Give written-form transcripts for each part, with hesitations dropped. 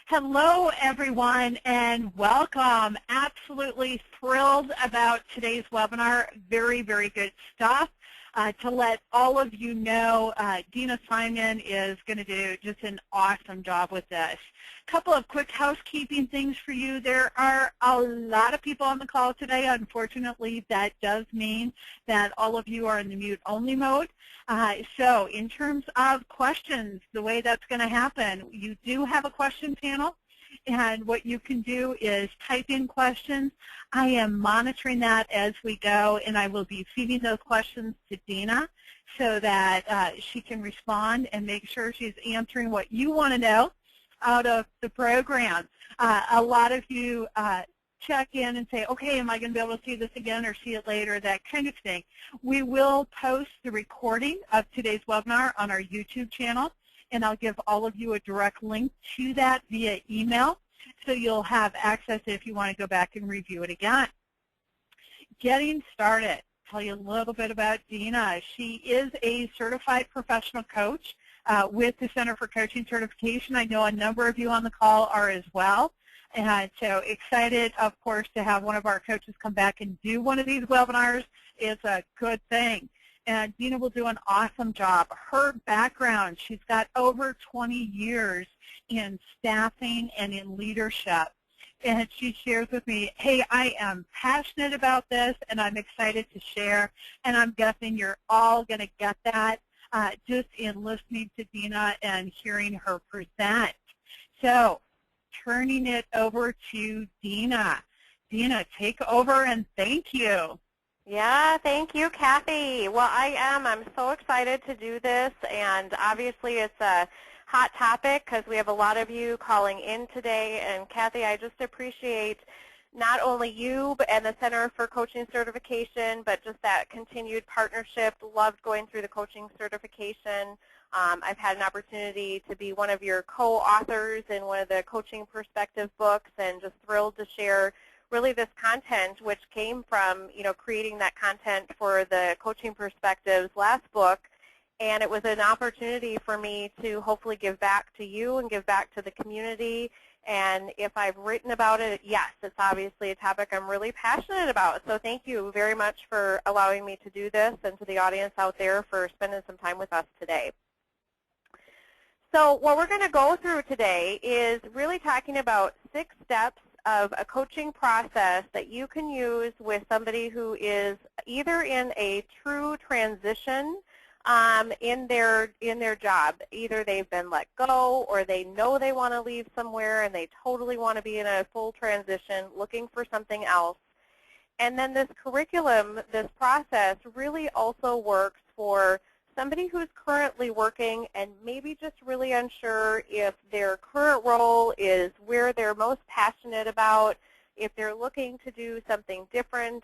Hello, everyone, and welcome. Absolutely thrilled about today's webinar. Very, very good stuff. To let all of you know, Dina Simon is going to do just an awesome job with this. A couple of quick housekeeping things for you. There are a lot of people on the call today. Unfortunately, that does mean that all of you are in the mute-only mode. So in terms of questions, the way that's going to happen, you do have a question panel. And what you can do is type in questions. I am monitoring that as we go, and I will be feeding those questions to Dina so that she can respond and make sure she's answering what you want to know out of the program. A lot of you check in and say, okay, am I going to be able to see this again or see it later, that kind of thing. We will post the recording of today's webinar on our YouTube channel, and I'll give all of you a direct link to that via email, so you'll have access if you want to go back and review it again. Getting started, tell you a little bit about Dina. She is a certified professional coach with the Center for Coaching Certification. I know a number of you on the call are as well. And so excited, of course, to have one of our coaches come back and do one of these webinars is a good thing. And Dina will do an awesome job. Her background, she's got over 20 years in staffing and in leadership. And she shares with me, hey, I am passionate about this, and I'm excited to share. And I'm guessing you're all going to get that just in listening to Dina and hearing her present. So turning it over to Dina. Dina, take over, and thank you. Yeah, thank you, Kathy. Well, I'm so excited to do this, and obviously it's a hot topic because we have a lot of you calling in today. And Kathy, I just appreciate not only you and the Center for Coaching Certification, but just that continued partnership. Loved going through the coaching certification. I've had an opportunity to be one of your co-authors in one of the Coaching Perspective books, and just thrilled to share really this content, which came from, creating that content for the Coaching Perspectives last book. And it was an opportunity for me to hopefully give back to you and give back to the community. And if I've written about it, yes, it's obviously a topic I'm really passionate about. So thank you very much for allowing me to do this, and to the audience out there for spending some time with us today. So what we're going to go through today is really talking about 6 steps of a coaching process that you can use with somebody who is either in a true transition in their job. Either they've been let go, or they know they want to leave somewhere and they totally want to be in a full transition, looking for something else. And then this curriculum, this process, really also works for somebody who's currently working and maybe just really unsure if their current role is where they're most passionate about, if they're looking to do something different,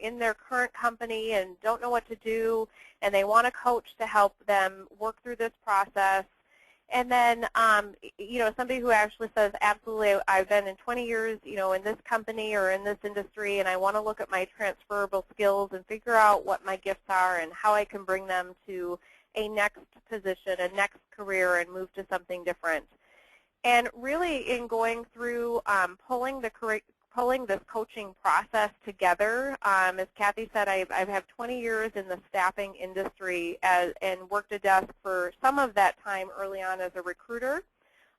in their current company and don't know what to do, and they want a coach to help them work through this process. And then, somebody who actually says, absolutely, I've been in 20 years, in this company or in this industry, and I want to look at my transferable skills and figure out what my gifts are and how I can bring them to a next position, a next career, and move to something different. And really, in going through pulling this coaching process together, as Kathy said, I have 20 years in the staffing industry and worked a desk for some of that time early on as a recruiter,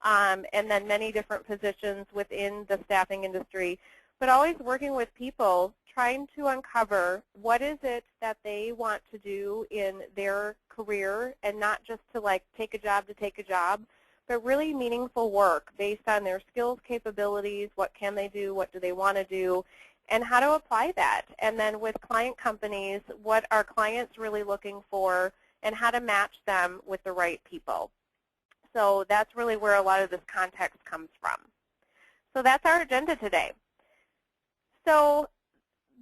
and then many different positions within the staffing industry, but always working with people, trying to uncover what is it that they want to do in their career, and not just to take a job to take a job, but really meaningful work based on their skills, capabilities, what can they do, what do they want to do, and how to apply that. And then with client companies, what are clients really looking for, and how to match them with the right people. So that's really where a lot of this context comes from. So that's our agenda today. So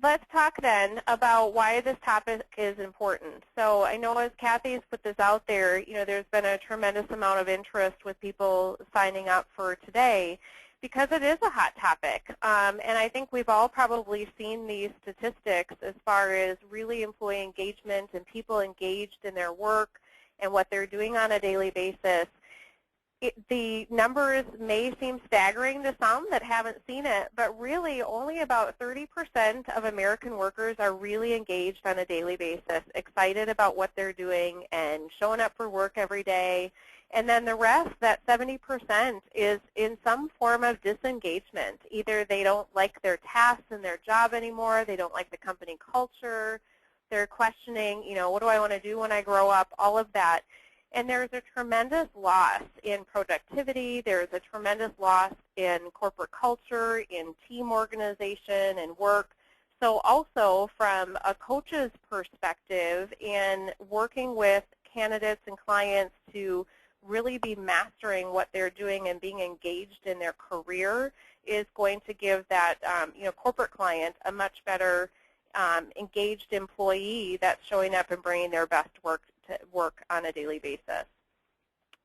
let's talk then about why this topic is important. So I know as Kathy's put this out there, there's been a tremendous amount of interest with people signing up for today because it is a hot topic. And I think we've all probably seen these statistics as far as really employee engagement and people engaged in their work and what they're doing on a daily basis. The numbers may seem staggering to some that haven't seen it, but really only about 30% of American workers are really engaged on a daily basis, excited about what they're doing and showing up for work every day. And then the rest, that 70%, is in some form of disengagement. Either they don't like their tasks and their job anymore, they don't like the company culture, they're questioning, what do I want to do when I grow up, all of that. And there's a tremendous loss in productivity. There's a tremendous loss in corporate culture, in team organization and work. So also from a coach's perspective, in working with candidates and clients to really be mastering what they're doing and being engaged in their career is going to give that corporate client a much better engaged employee that's showing up and bringing their best work to work on a daily basis.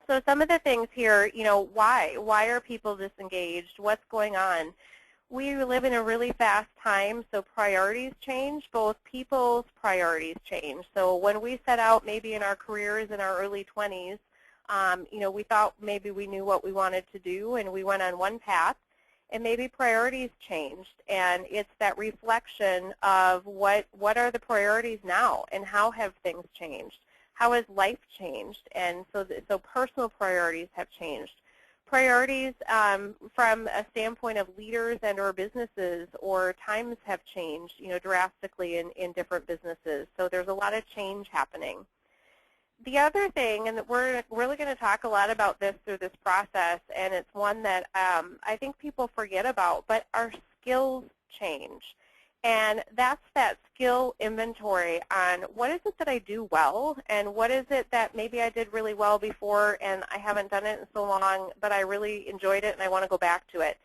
So some of the things here, why are people disengaged? What's going on? We live in a really fast time, so priorities change. Both people's priorities change. So when we set out maybe in our careers in our early 20s, we thought maybe we knew what we wanted to do, and we went on one path, and maybe priorities changed. And it's that reflection of what are the priorities now, and how have things changed? How has life changed? And so personal priorities have changed. Priorities from a standpoint of leaders and or businesses or times have changed, drastically in different businesses. So there's a lot of change happening. The other thing, and we're really going to talk a lot about this through this process, and it's one that I think people forget about, but our skills change. And that's that skill inventory on what is it that I do well, and what is it that maybe I did really well before and I haven't done it in so long, but I really enjoyed it and I want to go back to it.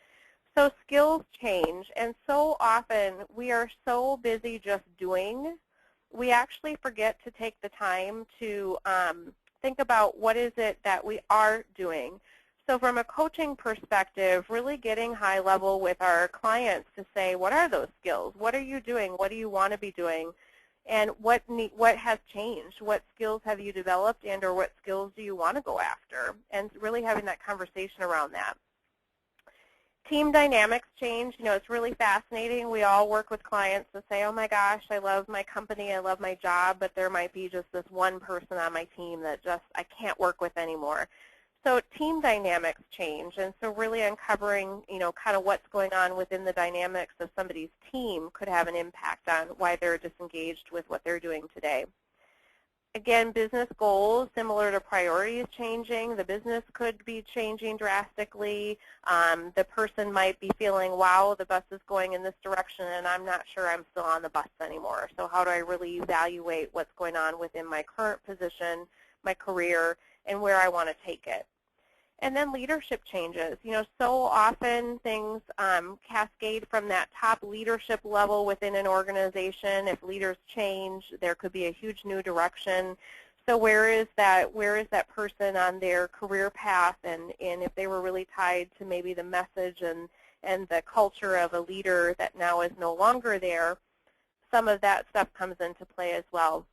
So skills change, and so often we are so busy just doing, we actually forget to take the time to think about what is it that we are doing. So from a coaching perspective, really getting high level with our clients to say, what are those skills? What are you doing? What do you want to be doing? And what has changed? What skills have you developed, and or what skills do you want to go after? And really having that conversation around that. Team dynamics change. It's really fascinating. We all work with clients to say, oh my gosh, I love my company, I love my job, but there might be just this one person on my team that I can't work with anymore. So team dynamics change, and so really uncovering, kind of what's going on within the dynamics of somebody's team could have an impact on why they're disengaged with what they're doing today. Again, business goals, similar to priorities changing. The business could be changing drastically. The person might be feeling, wow, the bus is going in this direction, and I'm not sure I'm still on the bus anymore. So how do I really evaluate what's going on within my current position, my career, and where I want to take it? And then leadership changes. So often things cascade from that top leadership level within an organization. If leaders change, there could be a huge new direction. So where is that person on their career path, and if they were really tied to maybe the message and the culture of a leader that now is no longer there, some of that stuff comes into play as well.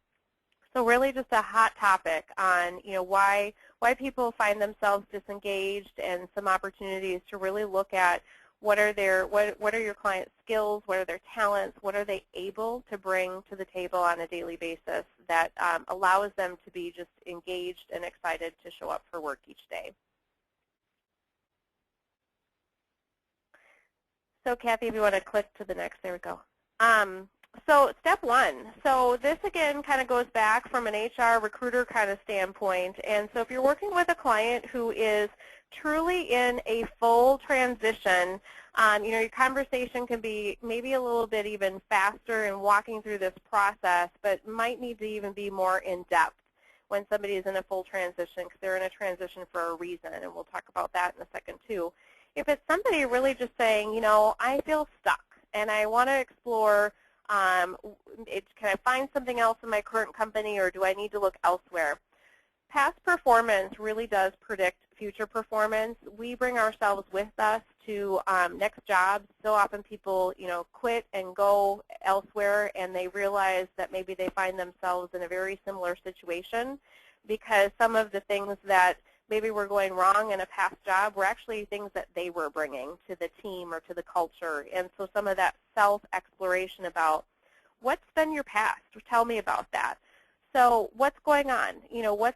So really just a hot topic on why people find themselves disengaged, and some opportunities to really look at what are your clients' skills, what are their talents, what are they able to bring to the table on a daily basis that allows them to be just engaged and excited to show up for work each day. So Kathy, if you want to click to the next, there we go. So step one. So this again kind of goes back from an HR recruiter kind of standpoint. And so if you're working with a client who is truly in a full transition, your conversation can be maybe a little bit even faster in walking through this process, but might need to even be more in depth when somebody is in a full transition, because they're in a transition for a reason, and we'll talk about that in a second too. If it's somebody really just saying, I feel stuck and I want to explore, can I find something else in my current company, or do I need to look elsewhere? Past performance really does predict future performance. We bring ourselves with us to next jobs. So often people, quit and go elsewhere, and they realize that maybe they find themselves in a very similar situation, because some of the things that maybe were going wrong in a past job were actually things that they were bringing to the team or to the culture. And so some of that self-exploration about what's been your past? Tell me about that. So what's going on? You know,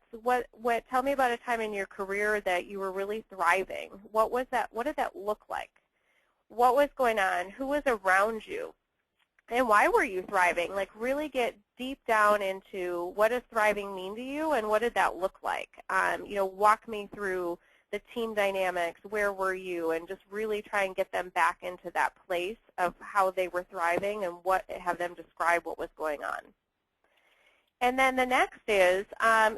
tell me about a time in your career that you were really thriving. What was that? What did that look like? What was going on? Who was around you? And why were you thriving? Like really get deep down into what does thriving mean to you and what did that look like? You know, walk me through the team dynamics, where were you, and just really try and get them back into that place of how they were thriving and have them describe what was going on. And then the next is,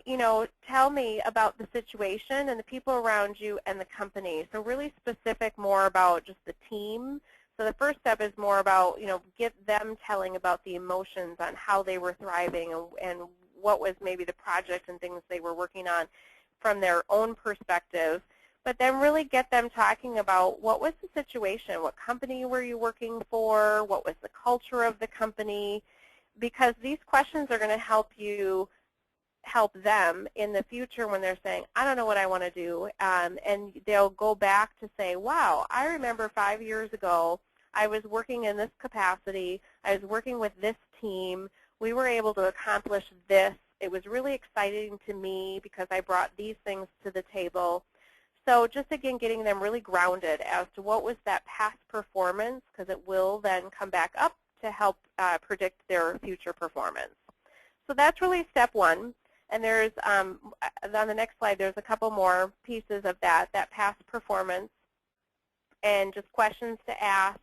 you know, tell me about the situation and the people around you and the company. So really specific more about just the team. So the first step is more about, you know, get them telling about the emotions on how they were thriving and what was maybe the project and things they were working on from their own perspective. But then really get them talking about what was the situation, what company were you working for, what was the culture of the company, because these questions are going to help you help them in the future when they're saying, I don't know what I want to do, and they'll go back to say, wow, I remember 5 years ago I was working in this capacity, I was working with this team, we were able to accomplish this, it was really exciting to me because I brought these things to the table. So just again getting them really grounded as to what was that past performance, because it will then come back up to help predict their future performance. So that's really step one. And there's, on the next slide, there's a couple more pieces of that past performance and just questions to ask.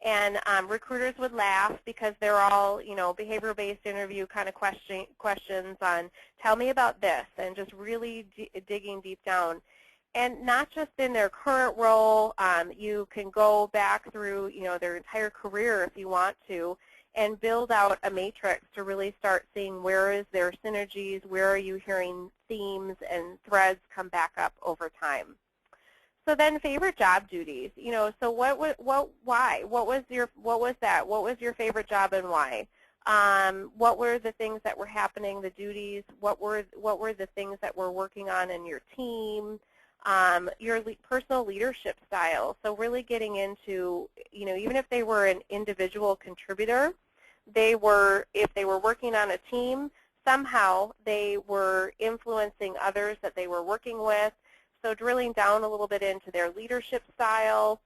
And recruiters would laugh because they're all, you know, behavior-based interview kind of questions on tell me about this and just really digging deep down. And not just in their current role, you can go back through, you know, their entire career if you want to, and build out a matrix to really start seeing where is their synergies, where are you hearing themes and threads come back up over time. So then favorite job duties, you know, so why? What was your favorite job and why? What were the things that were happening, the duties? What were the things that we're working on in your team? Your personal leadership style. So really getting into, you know, even if they were an individual contributor, if they were working on a team, somehow they were influencing others that they were working with. So drilling down a little bit into their leadership style,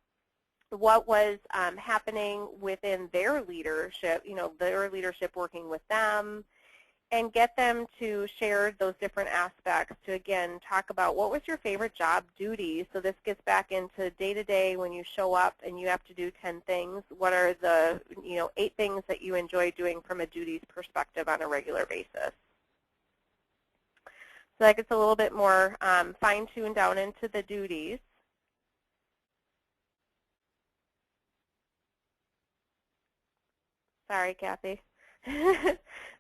what was happening within their leadership, you know, their leadership working with them, and get them to share those different aspects to, again, talk about what was your favorite job duty. So this gets back into day-to-day when you show up and you have to do 10 things. What are the, you know, 8 things that you enjoy doing from a duties perspective on a regular basis? So that gets a little bit more fine-tuned down into the duties. Sorry, Kathy.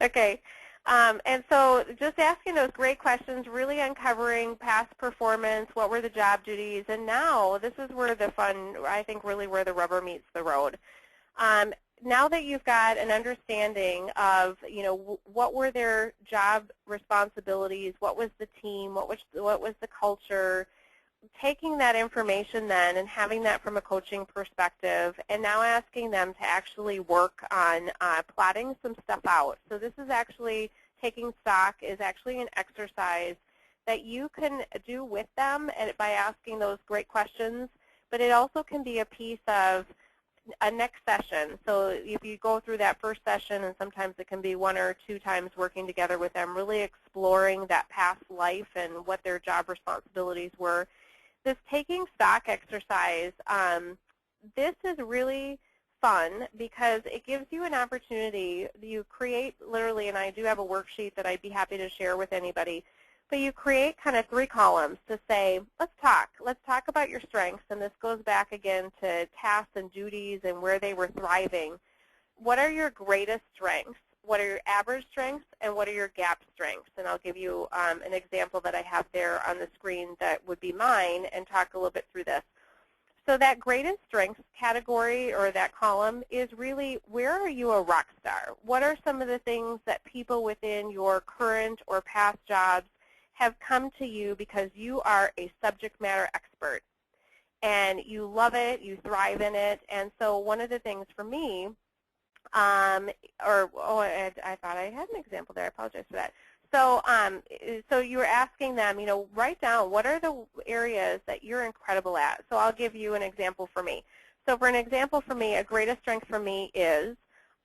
Okay. And so just asking those great questions, really uncovering past performance, what were the job duties, and now this is where the fun, I think really where the rubber meets the road. Now that you've got an understanding of, you know, what were their job responsibilities, what was the team, what was the culture, taking that information then and having that from a coaching perspective, and now asking them to actually work on plotting some stuff out. So this is actually taking stock, is actually an exercise that you can do with them by asking those great questions, but it also can be a piece of a next session. So if you go through that first session, and sometimes it can be 1 or 2 times working together with them, really exploring that past life and what their job responsibilities were. This taking stock exercise, this is really fun because it gives you an opportunity. You create literally, and I do have a worksheet that I'd be happy to share with anybody, but you create kind of 3 columns to say, let's talk about your strengths, and this goes back again to tasks and duties and where they were thriving. What are your greatest strengths? What are your average strengths, and what are your gap strengths? And I'll give you an example that I have there on the screen that would be mine and talk a little bit through this. So that greatest strengths category or that column is really, where are you a rock star? What are some of the things that people within your current or past jobs have come to you because you are a subject matter expert and you love it, you thrive in it. And so one of the things for me, I thought I had an example there. I apologize for that. So, so you were asking them, write down what are the areas that you're incredible at. So I'll give you an example for me. So for an example for me, a greatest strength for me is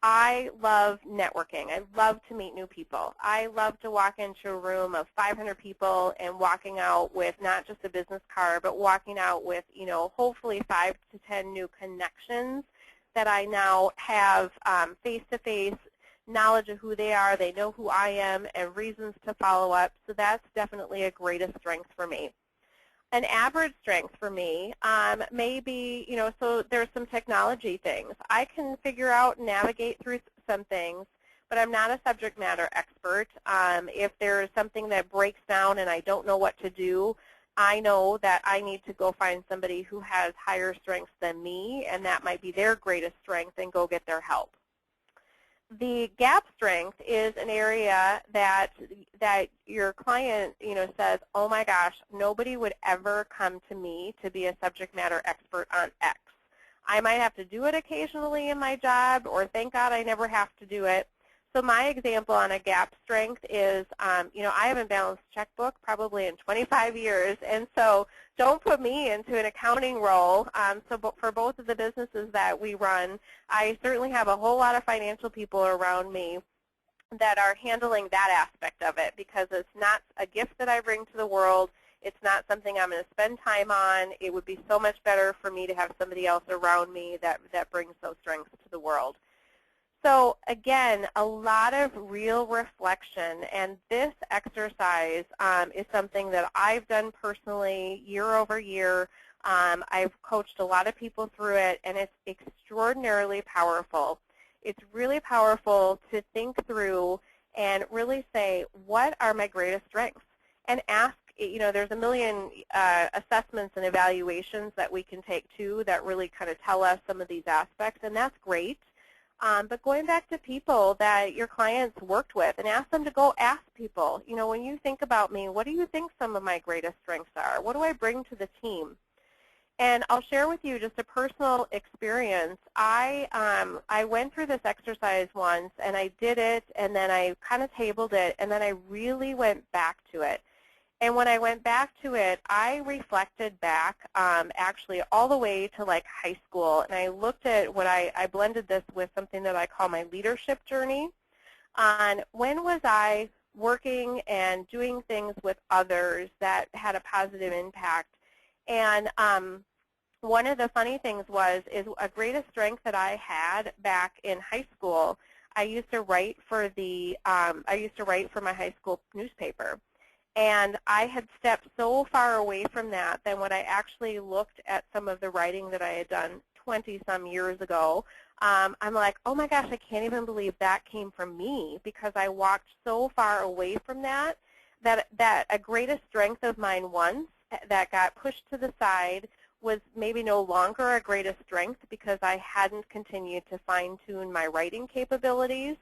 I love networking. I love to meet new people. I love to walk into a room of 500 people and walking out with not just a business card, but walking out with, hopefully 5 to 10 new connections that I now have face-to-face knowledge of who they are. They know who I am and reasons to follow up. So that's definitely a greatest strength for me. An average strength for me may be, so there's some technology things. I can figure out and navigate through some things, but I'm not a subject matter expert. If there's something that breaks down and I don't know what to do, I know that I need to go find somebody who has higher strengths than me, and that might be their greatest strength, and go get their help. The gap strength is an area that your client, says, oh my gosh, nobody would ever come to me to be a subject matter expert on X. I might have to do it occasionally in my job, or thank God I never have to do it. So my example on a gap strength is, I haven't balanced a checkbook probably in 25 years, and so don't put me into an accounting role. So for both of the businesses that we run, I certainly have a whole lot of financial people around me that are handling that aspect of it, because it's not a gift that I bring to the world. It's not something I'm going to spend time on. It would be so much better for me to have somebody else around me that brings those strengths to the world. So again, a lot of real reflection, and this exercise is something that I've done personally year over year. I've coached a lot of people through it, and it's extraordinarily powerful. It's really powerful to think through and really say, what are my greatest strengths? And ask, there's a million assessments and evaluations that we can take too that really kind of tell us some of these aspects, and that's great. But going back to people that your clients worked with, and ask them to go ask people, when you think about me, what do you think some of my greatest strengths are? What do I bring to the team? And I'll share with you just a personal experience. I went through this exercise once, and I did it, and then I kind of tabled it, and then I really went back to it. And when I went back to it, I reflected back actually all the way to like high school, and I looked at what I blended this with something that I call my leadership journey on when was I working and doing things with others that had a positive impact. And one of the funny things is a greatest strength that I had back in high school. I used to write for my high school newspaper. And I had stepped so far away from that when I actually looked at some of the writing that I had done 20-some years ago, I'm like, oh my gosh, I can't even believe that came from me, because I walked so far away from that a greatest strength of mine once that got pushed to the side was maybe no longer a greatest strength because I hadn't continued to fine-tune my writing capabilities.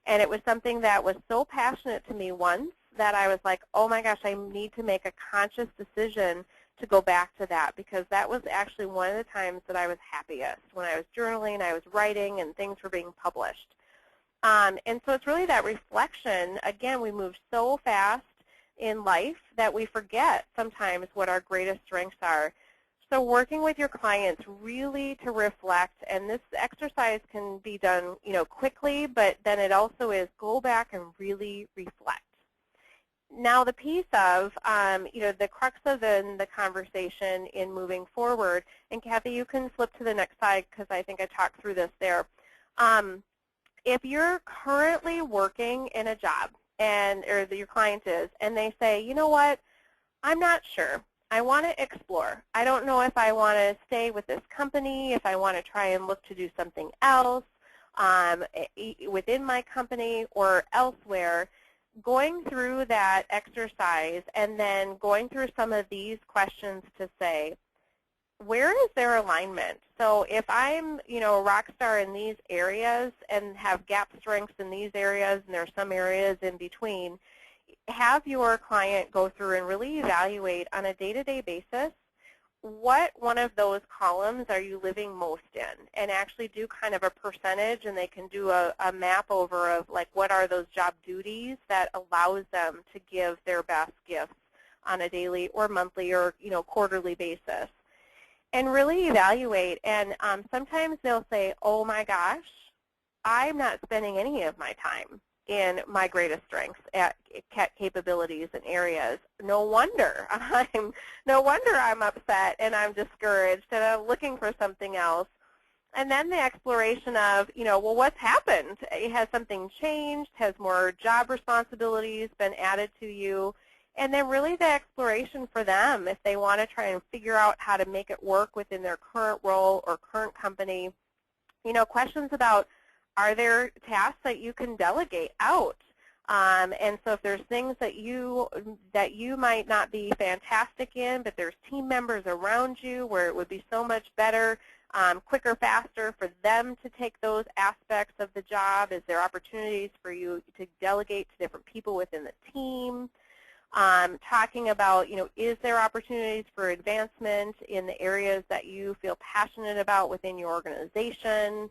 And it was something that was so passionate to me once that I was like, oh my gosh, I need to make a conscious decision to go back to that, because that was actually one of the times that I was happiest, when I was journaling, I was writing, and things were being published. And so it's really that reflection. Again, we move so fast in life that we forget sometimes what our greatest strengths are. So working with your clients really to reflect, and this exercise can be done quickly, but then it also is go back and really reflect. Now the piece of, the crux of the conversation in moving forward, and Kathy, you can flip to the next slide because I think I talked through this there. If you're currently working in a job, or your client is, and they say, you know what, I'm not sure. I want to explore. I don't know if I want to stay with this company, if I want to try and look to do something else within my company or elsewhere. Going through that exercise and then going through some of these questions to say, where is their alignment? So if I'm, a rock star in these areas and have gap strengths in these areas, and there are some areas in between, have your client go through and really evaluate on a day-to-day basis what one of those columns are you living most in, and actually do kind of a percentage, and they can do a map over of like what are those job duties that allows them to give their best gifts on a daily or monthly or quarterly basis, and really evaluate. And sometimes they'll say, oh my gosh, I'm not spending any of my time in my greatest strengths at capabilities and areas. No wonder I'm upset and I'm discouraged and I'm looking for something else. And then the exploration of, well, what's happened? Has something changed? Has more job responsibilities been added to you? And then really the exploration for them, if they want to try and figure out how to make it work within their current role or current company, questions about, are there tasks that you can delegate out? And so if there's things that you might not be fantastic in, but there's team members around you where it would be so much better, quicker, faster for them to take those aspects of the job, is there opportunities for you to delegate to different people within the team? Talking about, is there opportunities for advancement in the areas that you feel passionate about within your organization?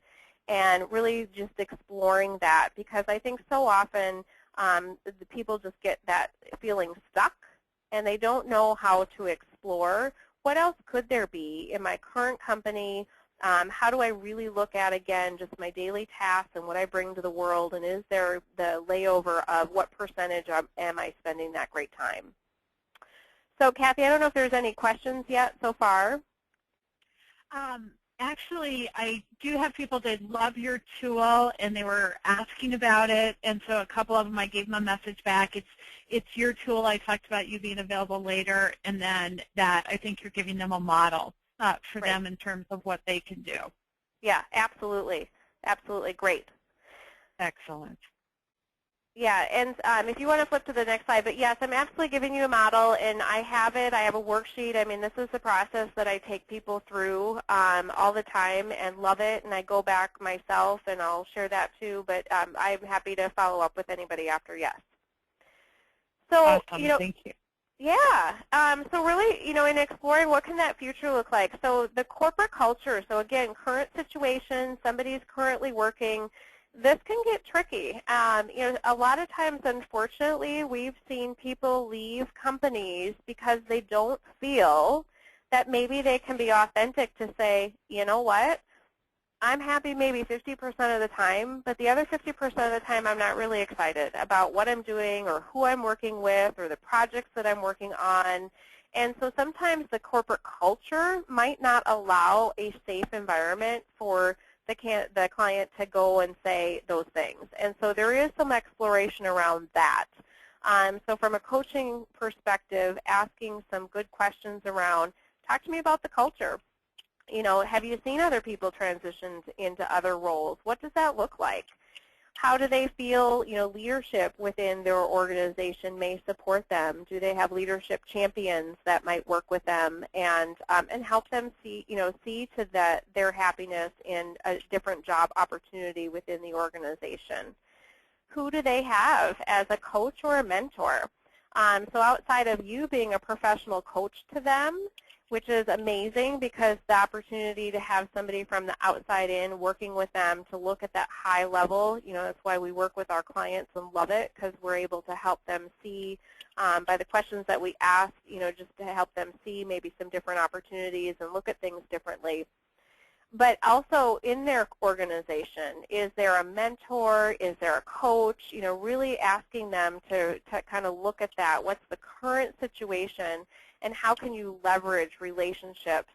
And really just exploring that, because I think so often the people just get that feeling stuck and they don't know how to explore what else could there be in my current company. How do I really look at, again, just my daily tasks and what I bring to the world, and is there the layover of what percentage am I spending that great time? So Kathy, I don't know if there's any questions yet so far. Actually, I do have people that love your tool, and they were asking about it, and so a couple of them, I gave them a message back. It's your tool. I talked about you being available later, and then that I think you're giving them a model for them in terms of what they can do. Yeah, absolutely. Absolutely. Great. Excellent. Yeah, and if you want to flip to the next slide, but yes, I'm absolutely giving you a model, and I have it. I have a worksheet. I mean, this is the process that I take people through all the time and love it, and I go back myself, and I'll share that too, but I'm happy to follow up with anybody after, yes. So, awesome. Thank you. Yeah, so really, in exploring what can that future look like. So the corporate culture, so again, current situation, somebody's currently working, this can get tricky. A lot of times, unfortunately, we've seen people leave companies because they don't feel that maybe they can be authentic to say, you know what, I'm happy maybe 50% of the time, but the other 50% of the time I'm not really excited about what I'm doing or who I'm working with or the projects that I'm working on. And so sometimes the corporate culture might not allow a safe environment for the client to go and say those things. And so there is some exploration around that. So from a coaching perspective, asking some good questions around, talk to me about the culture. Have you seen other people transition into other roles? What does that look like? How do they feel, leadership within their organization may support them? Do they have leadership champions that might work with them and help them see to their happiness in a different job opportunity within the organization? Who do they have as a coach or a mentor? So outside of you being a professional coach to them, which is amazing because the opportunity to have somebody from the outside in working with them to look at that high level, that's why we work with our clients and love it, because we're able to help them see by the questions that we ask, just to help them see maybe some different opportunities and look at things differently. But also in their organization, is there a mentor? Is there a coach? Really asking them to kind of look at that. What's the current situation? And how can you leverage relationships?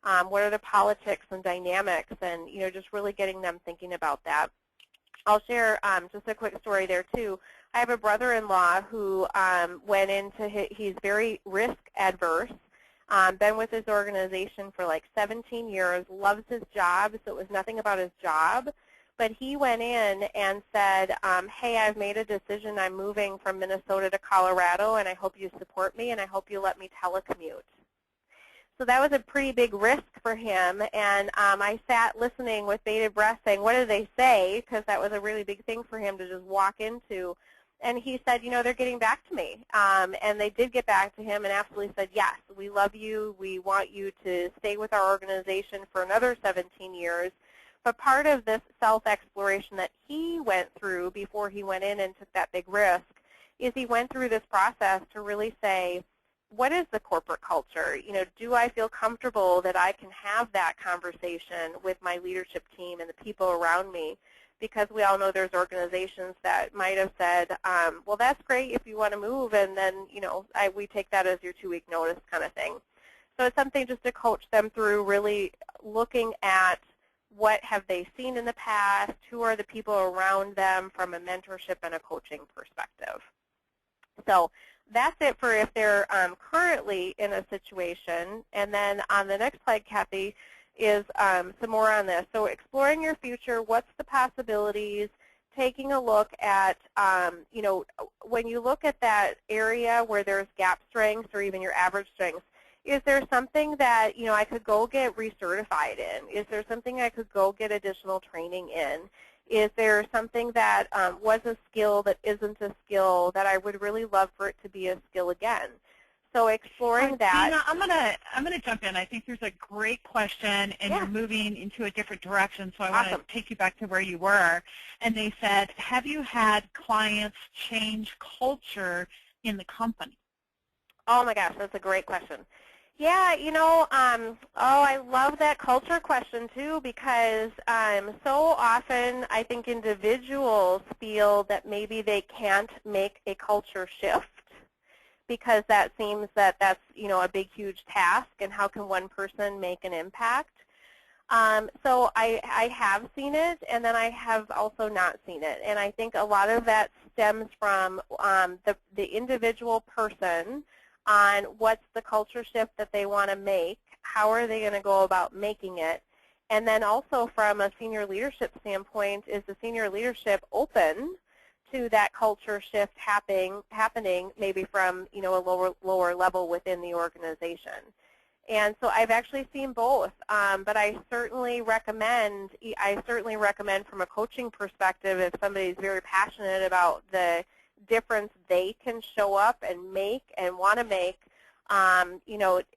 What are the politics and dynamics? And just really getting them thinking about that. I'll share just a quick story there too. I have a brother-in-law who went into he's very risk adverse. Been with his organization for like 17 years, loves his job, so it was nothing about his job. But he went in and said, hey, I've made a decision. I'm moving from Minnesota to Colorado, and I hope you support me, and I hope you let me telecommute. So that was a pretty big risk for him, and I sat listening with bated breath saying, what do they say? Because that was a really big thing for him to just walk into. And he said, they're getting back to me. And they did get back to him and absolutely said, yes, we love you. We want you to stay with our organization for another 17 years. But part of this self-exploration that he went through before he went in and took that big risk is he went through this process to really say, what is the corporate culture? Do I feel comfortable that I can have that conversation with my leadership team and the people around me? Because we all know there's organizations that might have said, well, that's great if you want to move, and then, we take that as your 2-week notice kind of thing. So it's something just to coach them through, really looking at what have they seen in the past, who are the people around them from a mentorship and a coaching perspective. So that's it for if they're currently in a situation. And then on the next slide, Kathy, is some more on this. So exploring your future, what's the possibilities, taking a look at, when you look at that area where there's gap strengths or even your average strengths, is there something that, I could go get recertified in? Is there something I could go get additional training in? Is there something that was a skill that isn't a skill that I would really love for it to be a skill again? So exploring that. Dina, I'm gonna jump in. I think there's a great question, and you're moving into a different direction. So I want to take you back to where you were. And they said, have you had clients change culture in the company? Oh my gosh, that's a great question. Yeah, I love that culture question too, because so often I think individuals feel that maybe they can't make a culture shift because that seems that that's, a big, huge task, and how can one person make an impact? So I have seen it, and then I have also not seen it. And I think a lot of that stems from the individual person on what's the culture shift that they want to make, how are they going to go about making it, and then also from a senior leadership standpoint, is the senior leadership open to that culture shift happening maybe from a lower level within the organization. And so I've actually seen both, but I certainly recommend from a coaching perspective, if somebody's very passionate about the difference they can show up and make and want to make,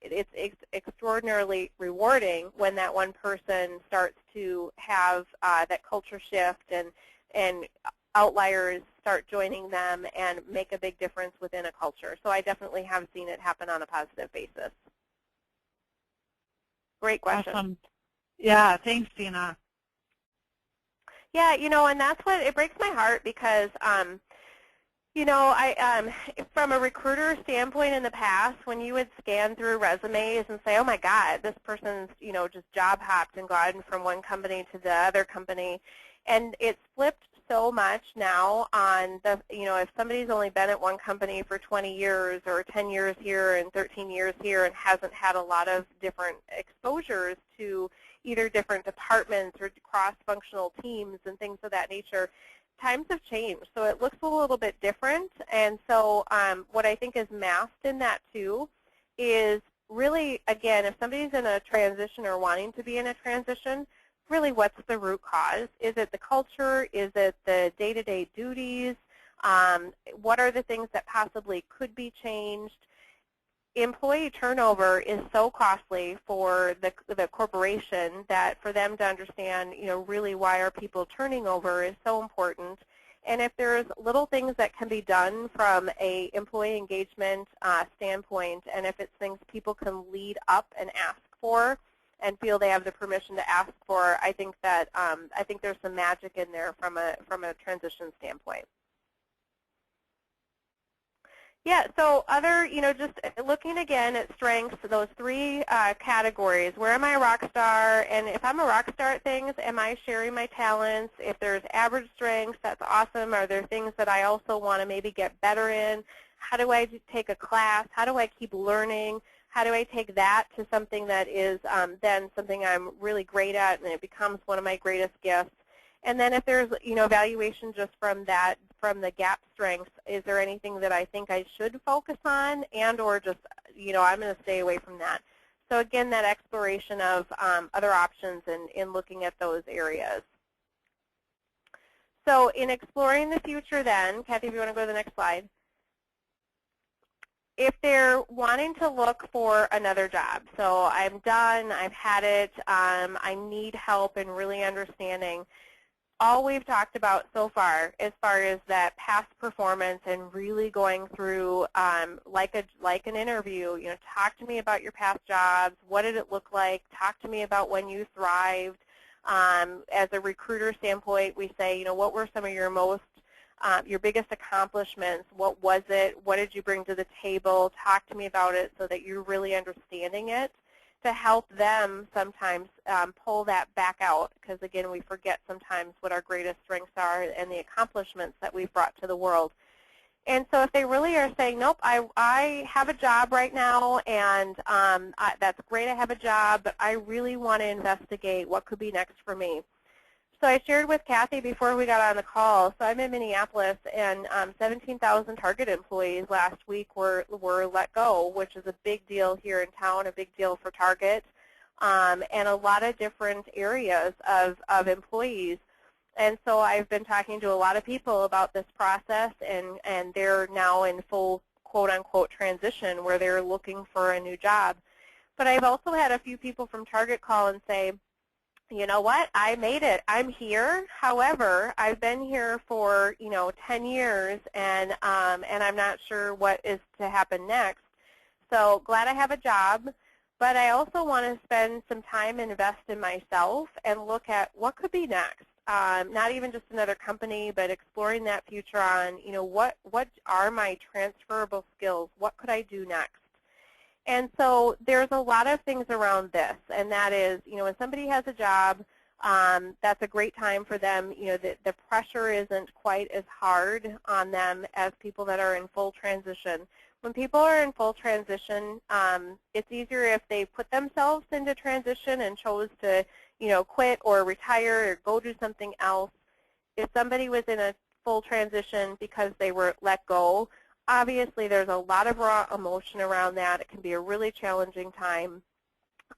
it's extraordinarily rewarding when that one person starts to have that culture shift and outliers start joining them and make a big difference within a culture. So I definitely have seen it happen on a positive basis. Great question. Awesome. Yeah, thanks, Dina. Yeah, and that's what, it breaks my heart because from a recruiter standpoint in the past, when you would scan through resumes and say, oh my God, this person's, just job hopped and gone from one company to the other company, and it's flipped so much now on the, if somebody's only been at one company for 20 years or 10 years here and 13 years here and hasn't had a lot of different exposures to either different departments or cross-functional teams and things of that nature, times have changed, so it looks a little bit different. And so what I think is masked in that too is really, again, if somebody's in a transition or wanting to be in a transition, really what's the root cause? Is it the culture? Is it the day-to-day duties? What are the things that possibly could be changed? Employee turnover is so costly for the corporation that for them to understand, really why are people turning over is so important. And if there's little things that can be done from a employee engagement standpoint, and if it's things people can lead up and ask for and feel they have the permission to ask for, I think that I think there's some magic in there from a transition standpoint. Yeah, so other, just looking again at strengths, those three categories. Where am I a rock star? And if I'm a rock star at things, am I sharing my talents? If there's average strengths, that's awesome. Are there things that I also want to maybe get better in? How do I take a class? How do I keep learning? How do I take that to something that is then something I'm really great at and it becomes one of my greatest gifts? And then if there's, evaluation just from that, from the gap strengths, is there anything that I think I should focus on and or just, I'm going to stay away from that. So again, that exploration of other options and in looking at those areas. So in exploring the future then, Kathy, if you want to go to the next slide, if they're wanting to look for another job, so I'm done, I've had it, I need help in really understanding, all we've talked about so far as that past performance and really going through like an interview, talk to me about your past jobs, what did it look like, talk to me about when you thrived. As a recruiter standpoint, we say, what were some of your biggest accomplishments? What was it? What did you bring to the table? Talk to me about it so that you're really understanding it, to help them sometimes pull that back out, because again, we forget sometimes what our greatest strengths are and the accomplishments that we've brought to the world. And so if they really are saying, nope, I have a job right now, and that's great, I have a job, but I really want to investigate what could be next for me. So I shared with Kathy before we got on the call, so I'm in Minneapolis, and 17,000 Target employees last week were let go, which is a big deal here in town, a big deal for Target, and a lot of different areas of employees. And so I've been talking to a lot of people about this process, and they're now in full quote-unquote transition where they're looking for a new job. But I've also had a few people from Target call and say, you know what, I made it. I'm here. However, I've been here for 10 years, and I'm not sure what is to happen next. So glad I have a job, but I also want to spend some time and invest in myself and look at what could be next. Not even just another company, but exploring that future on, what are my transferable skills? What could I do next? And so there's a lot of things around this, and that is, when somebody has a job, that's a great time for them. The pressure isn't quite as hard on them as people that are in full transition. When people are in full transition, it's easier if they put themselves into transition and chose to, quit or retire or go do something else. If somebody was in a full transition because they were let go, obviously there's a lot of raw emotion around that. It can be a really challenging time.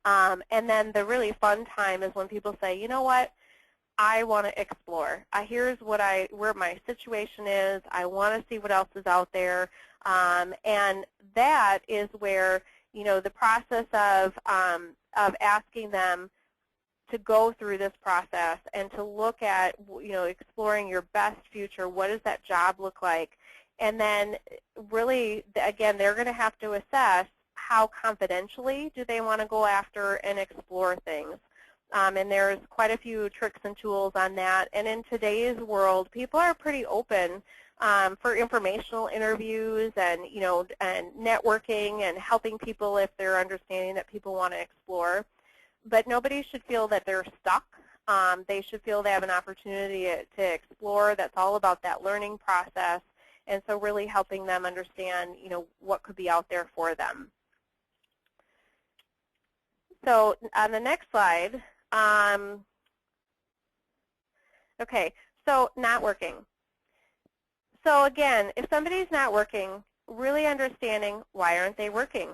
And then the really fun time is when people say, you know what, I want to explore. Here's where my situation is. I want to see what else is out there. And that is where, the process of asking them to go through this process and to look at, exploring your best future. What does that job look like? And then really, again, they're going to have to assess how confidentially do they want to go after and explore things. And there's quite a few tricks and tools on that. And in today's world, people are pretty open for informational interviews and, and networking and helping people if they're understanding that people want to explore. But nobody should feel that they're stuck. They should feel they have an opportunity to explore. That's all about that learning process. And so really helping them understand, what could be out there for them. So on the next slide, okay, so not working. So again, if somebody's not working, really understanding why aren't they working.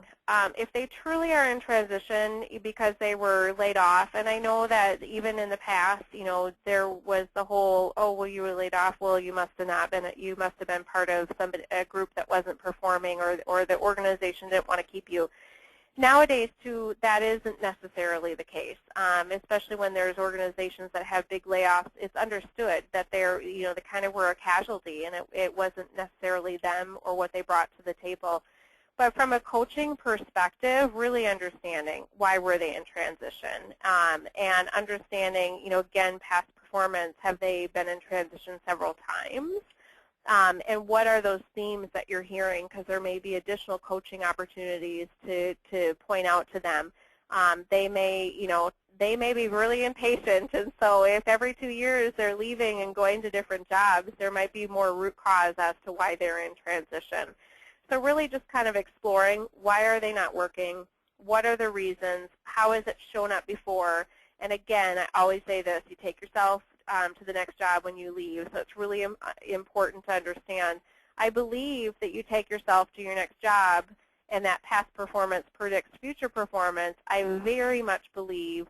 If they truly are in transition because they were laid off, and I know that even in the past, there was the whole, oh, well, you were laid off, well, you must have not been, you must have been part of a group that wasn't performing, or the organization didn't want to keep you. Nowadays, too, that isn't necessarily the case, especially when there's organizations that have big layoffs. It's understood that they're, they kind of were a casualty, and it wasn't necessarily them or what they brought to the table. But from a coaching perspective, really understanding why were they in transition, and understanding, again, past performance. Have they been in transition several times? And what are those themes that you're hearing? Because there may be additional coaching opportunities to point out to them. They may be really impatient, and so if every 2 years they're leaving and going to different jobs, there might be more root cause as to why they're in transition. So really just kind of exploring, why are they not working? What are the reasons? How has it shown up before? And again, I always say this, you take yourself to the next job when you leave. So it's really important to understand. I believe that you take yourself to your next job, and that past performance predicts future performance. I very much believe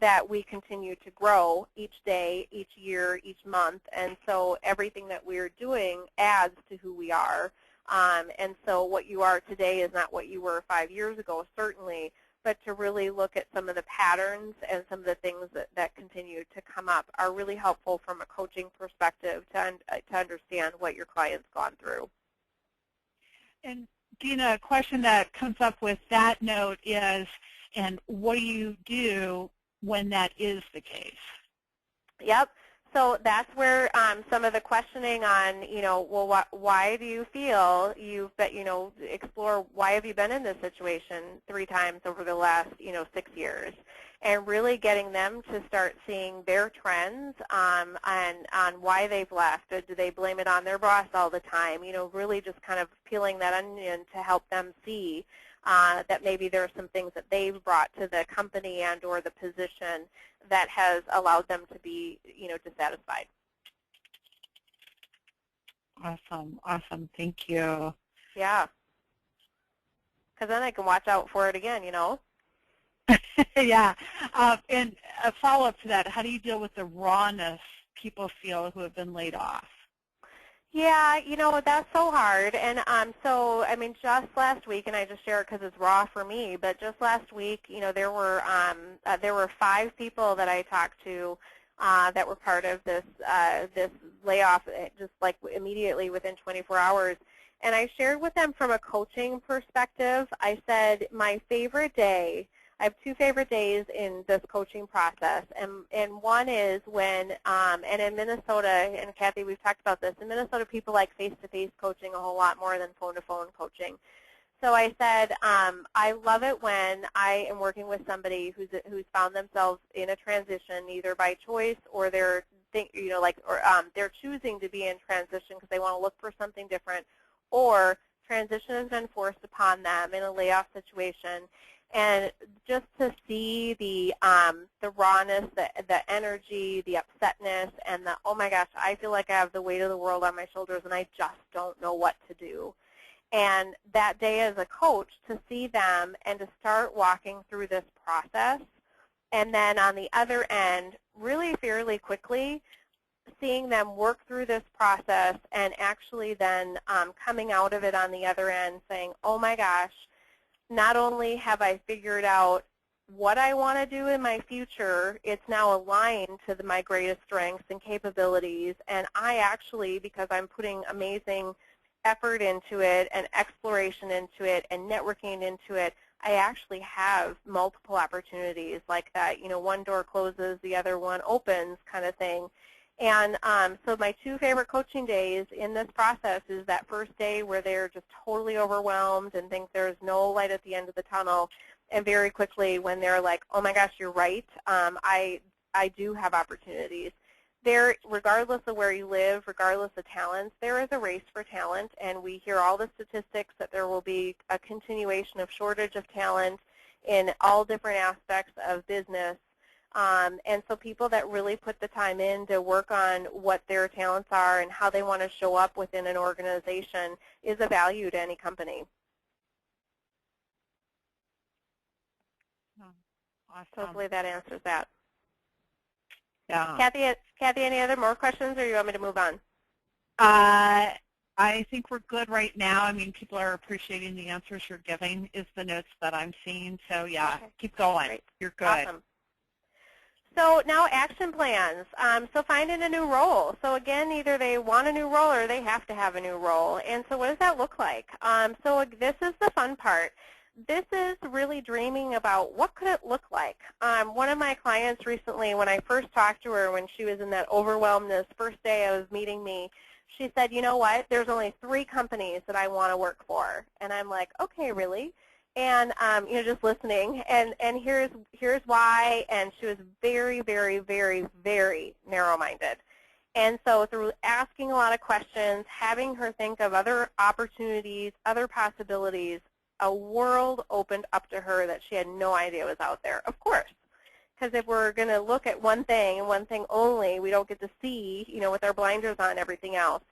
that we continue to grow each day, each year, each month, and so everything that we're doing adds to who we are. And so what you are today is not what you were 5 years ago, certainly, but to really look at some of the patterns and some of the things that continue to come up are really helpful from a coaching perspective to understand what your client's gone through. And Dina, a question that comes up with that note is, and what do you do when that is the case? Yep. So that's where some of the questioning on, well, why do you feel you've been, explore why have you been in this situation 3 times over the last, 6 years, and really getting them to start seeing their trends on why they've left. Or do they blame it on their boss all the time? Really just kind of peeling that onion to help them see that maybe there are some things that they've brought to the company and or the position that has allowed them to be, dissatisfied. Awesome, awesome. Thank you. Yeah. Because then I can watch out for it again, Yeah. And a follow-up to that, how do you deal with the rawness people feel who have been laid off? Yeah, that's so hard. And so, I mean, just last week, and I just share it because it's raw for me, but just last week, there were 5 people that I talked to that were part of this layoff, just like immediately within 24 hours. And I shared with them from a coaching perspective. I said my favorite day, I have 2 favorite days in this coaching process, and one is when, and in Minnesota, and Kathy, we've talked about this, in Minnesota people like face-to-face coaching a whole lot more than phone-to-phone coaching. So I said, I love it when I am working with somebody who's found themselves in a transition, either by choice or they're choosing to be in transition because they want to look for something different, or transition has been forced upon them in a layoff situation. And just to see the rawness, the energy, the upsetness, and the, oh my gosh, I feel like I have the weight of the world on my shoulders and I just don't know what to do. And that day as a coach, to see them and to start walking through this process, and then on the other end, really fairly quickly, seeing them work through this process and actually then coming out of it on the other end saying, oh my gosh, not only have I figured out what I want to do in my future, it's now aligned to my greatest strengths and capabilities, and I actually, because I'm putting amazing effort into it and exploration into it and networking into it, I actually have multiple opportunities like that, one door closes, the other one opens kind of thing. And so my 2 favorite coaching days in this process is that first day where they're just totally overwhelmed and think there's no light at the end of the tunnel, and very quickly when they're like, oh my gosh, you're right, I do have opportunities. There, regardless of where you live, regardless of talents, there is a race for talent, and we hear all the statistics that there will be a continuation of shortage of talent in all different aspects of business. And so people that really put the time in to work on what their talents are and how they want to show up within an organization is a value to any company. Awesome. Hopefully that answers that. Yeah. Kathy, any more questions, or you want me to move on? I think we're good right now. I mean, people are appreciating the answers you're giving is the notes that I'm seeing. So, yeah, okay. Keep going. Great. You're good. Awesome. So now action plans. So finding a new role. So again, either they want a new role or they have to have a new role. And so what does that look like? So this is the fun part. This is really dreaming about what could it look like. One of my clients recently, when I first talked to her, when she was in that overwhelmness first day of meeting me, she said, you know what, there's only 3 companies that I want to work for. And I'm like, okay, really? And just listening, and here's why. And she was very, very, very, very narrow-minded. And so through asking a lot of questions, having her think of other opportunities, other possibilities, a world opened up to her that she had no idea was out there. Of course, because if we're going to look at one thing and one thing only, we don't get to see, with our blinders on, everything else.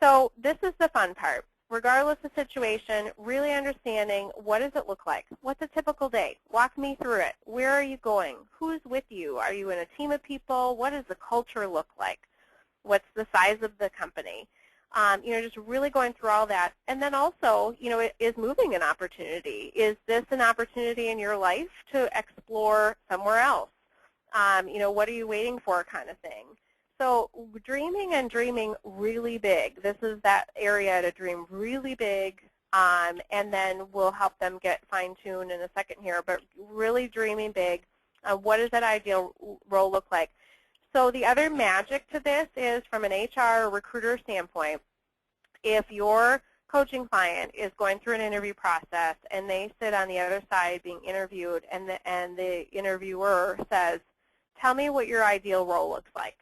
So this is the fun part. regardless of situation, really understanding what does it look like? What's a typical day? Walk me through it. Where are you going? Who's with you? Are you in a team of people? What does the culture look like? What's the size of the company? Just really going through all that. And then also, is moving an opportunity? Is this an opportunity in your life to explore somewhere else? What are you waiting for kind of thing? So dreaming and dreaming really big. This is that area to dream really big, and then we'll help them get fine-tuned in a second here. But really dreaming big, what does that ideal role look like? So the other magic to this is from an HR or recruiter standpoint, if your coaching client is going through an interview process and they sit on the other side being interviewed and the interviewer says, tell me what your ideal role looks like.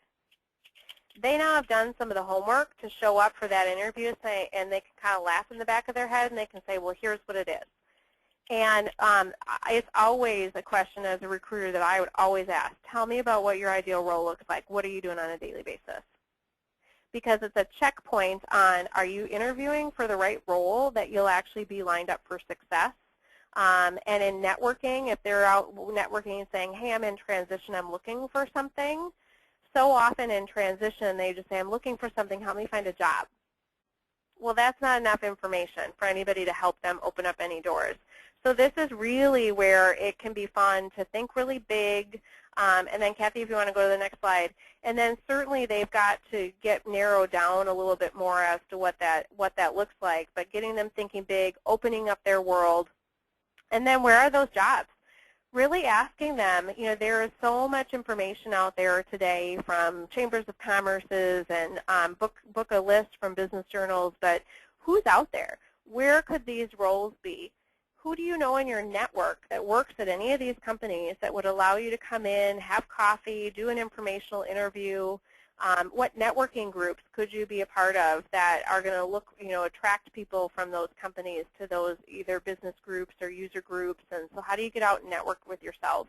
They now have done some of the homework to show up for that interview and they can kind of laugh in the back of their head and they can say, well, here's what it is. And it's always a question as a recruiter that I would always ask, tell me about what your ideal role looks like. What are you doing on a daily basis? Because it's a checkpoint on, are you interviewing for the right role that you'll actually be lined up for success? And in networking, if they're out networking and saying, hey, I'm in transition, I'm looking for something, so often in transition they just say, I'm looking for something, help me find a job. Well, that's not enough information for anybody to help them open up any doors. So this is really where it can be fun to think really big. And then, Kathy, if you want to go to the next slide. And then certainly they've got to get narrowed down a little bit more as to what that looks like. But getting them thinking big, opening up their world. And then where are those jobs? Really asking them, there is so much information out there today from chambers of commerces and book a list from business journals, but who's out there? Where could these roles be? Who do you know in your network that works at any of these companies that would allow you to come in, have coffee, do an informational interview? What networking groups could you be a part of that are going to attract people from those companies to those either business groups or user groups? And so how do you get out and network with yourself?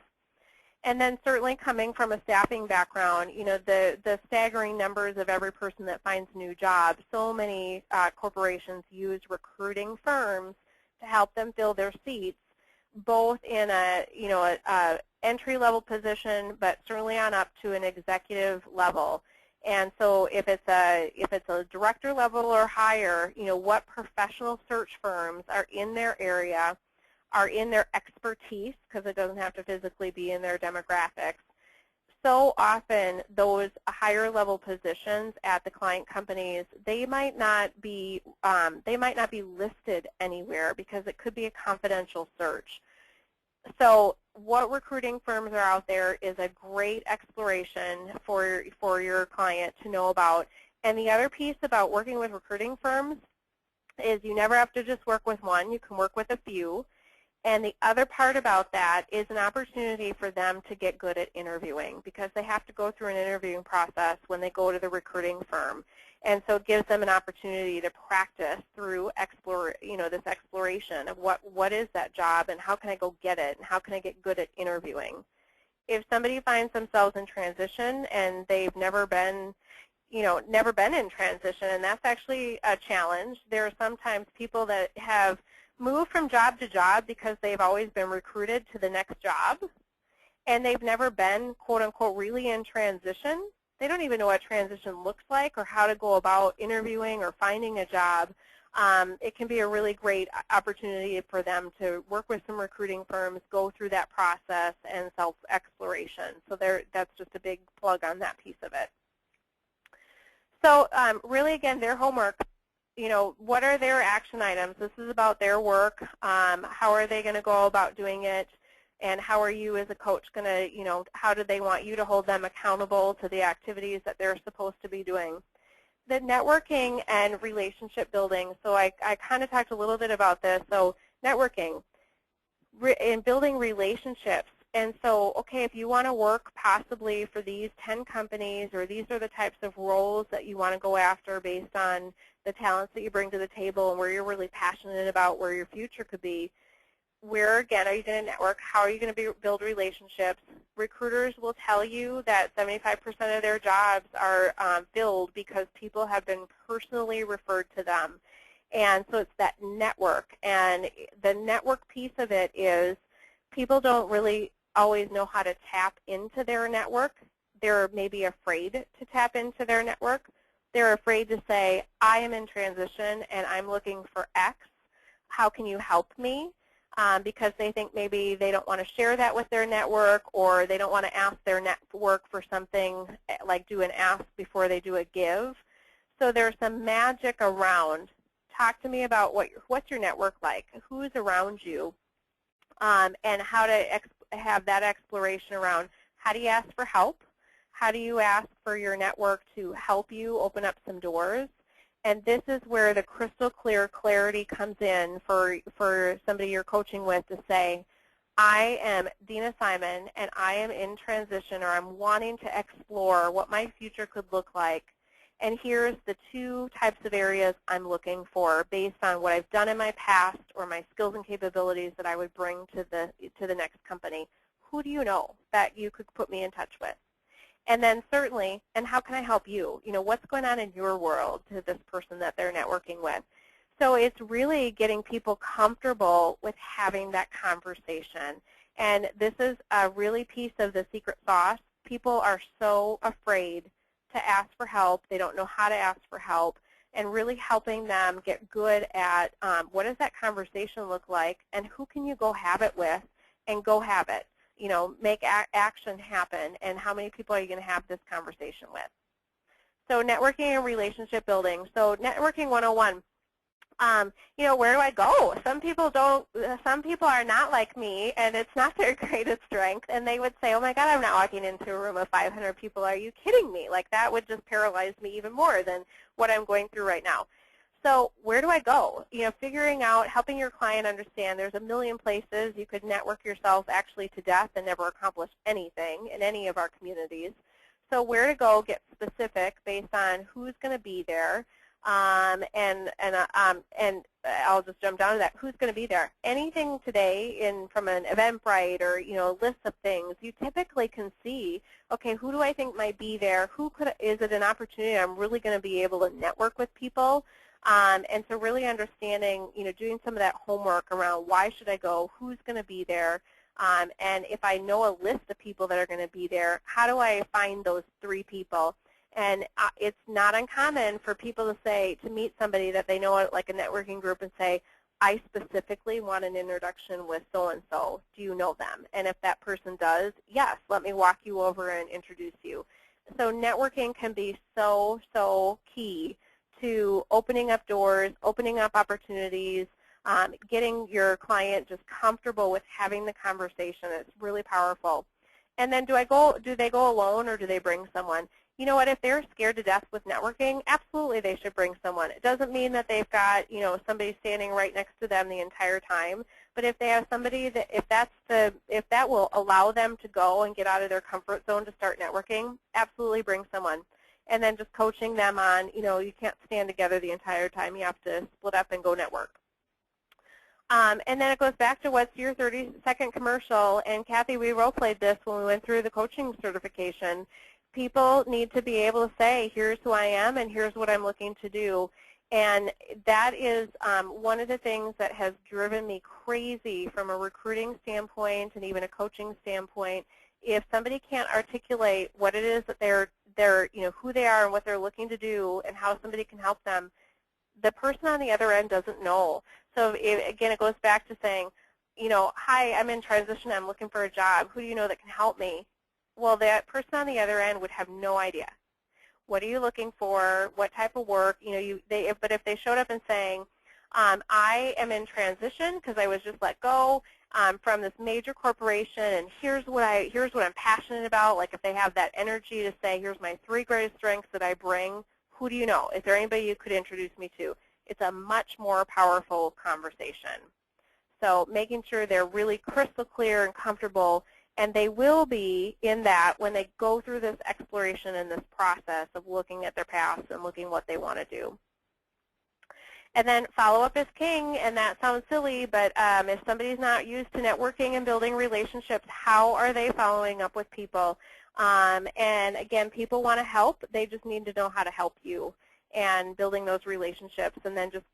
And then certainly coming from a staffing background, the staggering numbers of every person that finds a new job. So many corporations use recruiting firms to help them fill their seats, both in a entry-level position, but certainly on up to an executive level. And so if it's a director level or higher, what professional search firms are in their area, are in their expertise, because it doesn't have to physically be in their demographics. So often those higher level positions at the client companies, they might not be listed anywhere because it could be a confidential search. So what recruiting firms are out there is a great exploration for your client to know about. And the other piece about working with recruiting firms is you never have to just work with one. You can work with a few. And the other part about that is an opportunity for them to get good at interviewing because they have to go through an interviewing process when they go to the recruiting firm. And so it gives them an opportunity to practice through this exploration of what is that job and how can I go get it and how can I get good at interviewing. If somebody finds themselves in transition and they've never been in transition, and that's actually a challenge. There are sometimes people that have moved from job to job because they've always been recruited to the next job, and they've never been, quote unquote, really in transition. They don't even know what transition looks like or how to go about interviewing or finding a job. It can be a really great opportunity for them to work with some recruiting firms, go through that process and self-exploration. So that's just a big plug on that piece of it. So really, again, their homework, what are their action items? This is about their work. How are they going to go about doing it? And how are you as a coach going to, how do they want you to hold them accountable to the activities that they're supposed to be doing? The networking and relationship building. So I kind of talked a little bit about this. So networking and building relationships. And so, okay, if you want to work possibly for these 10 companies or these are the types of roles that you want to go after based on the talents that you bring to the table and where you're really passionate about where your future could be, where, again, are you going to network? How are you going to build relationships? Recruiters will tell you that 75% of their jobs are filled because people have been personally referred to them. And so it's that network. And the network piece of it is people don't really always know how to tap into their network. They're maybe afraid to tap into their network. They're afraid to say, I am in transition and I'm looking for X. How can you help me? Because they think maybe they don't want to share that with their network, or they don't want to ask their network for something like do an ask before they do a give. So there's some magic around. Talk to me about what's your network like, who's around you, and how to have that exploration around how do you ask for help, how do you ask for your network to help you open up some doors. And this is where the crystal clear clarity comes in for somebody you're coaching with to say, I am Dina Simon, and I am in transition, or I'm wanting to explore what my future could look like. And here's the 2 types of areas I'm looking for based on what I've done in my past or my skills and capabilities that I would bring to the next company. Who do you know that you could put me in touch with? And then certainly, and how can I help you? You know, what's going on in your world to this person that they're networking with? So it's really getting people comfortable with having that conversation. And this is a really piece of the secret sauce. People are so afraid to ask for help. They don't know how to ask for help. And really helping them get good at what does that conversation look like, and who can you go have it with, and go have it. You know, make action happen, and how many people are you going to have this conversation with? So networking and relationship building. So networking 101. You know, where do I go? Some people are not like me, and it's not their greatest strength, and they would say, oh my God, I'm not walking into a room of 500 people. Are you kidding me? Like, that would just paralyze me even more than what I'm going through right now. So where do I go? You know, figuring out, helping your client understand there's a million places you could network yourself actually to death and never accomplish anything in any of our communities. So where to go, get specific based on who's going to be there. And I'll just jump down to that. Who's going to be there? Anything today from an Eventbrite or, you know, list of things, you typically can see, okay, who do I think might be there? Is it an opportunity I'm really going to be able to network with people? And so really understanding, you know, doing some of that homework around why should I go, who's going to be there, and if I know a list of people that are going to be there, how do I find those 3 people? And it's not uncommon for people to meet somebody that they know, like a networking group, and say, I specifically want an introduction with so-and-so. Do you know them? And if that person does, yes, let me walk you over and introduce you. So networking can be so, so key to opening up doors, opening up opportunities, getting your client just comfortable with having the conversation. It's really powerful. And then do they go alone, or do they bring someone? You know what, if they're scared to death with networking, absolutely they should bring someone. It doesn't mean that they've got, you know, somebody standing right next to them the entire time, but if they have somebody that, if that will allow them to go and get out of their comfort zone to start networking, absolutely bring someone. And then just coaching them on, you know, you can't stand together the entire time. You have to split up and go network. And then it goes back to what's your 30-second commercial. And Kathy, we role-played this when we went through the coaching certification. People need to be able to say, here's who I am and here's what I'm looking to do. And that is one of the things that has driven me crazy from a recruiting standpoint and even a coaching standpoint. If somebody can't articulate what it is that they're you know, who they are and what they're looking to do and how somebody can help them, the person on the other end doesn't know. So again, it goes back to saying, you know, hi, I'm in transition, I'm looking for a job. Who do you know that can help me? Well, that person on the other end would have no idea. What are you looking for? What type of work? You know, but if they showed up and saying, I am in transition because I was just let go from this major corporation, and here's what I'm passionate about. Like if they have that energy to say, here's my 3 greatest strengths that I bring. Who do you know? Is there anybody you could introduce me to? It's a much more powerful conversation. So making sure they're really crystal clear and comfortable, and they will be in that when they go through this exploration and this process of looking at their past and looking what they want to do. And then follow-up is king, and that sounds silly, but if somebody's not used to networking and building relationships, how are they following up with people? And again, people want to help. They just need to know how to help you. and building those relationships, and then just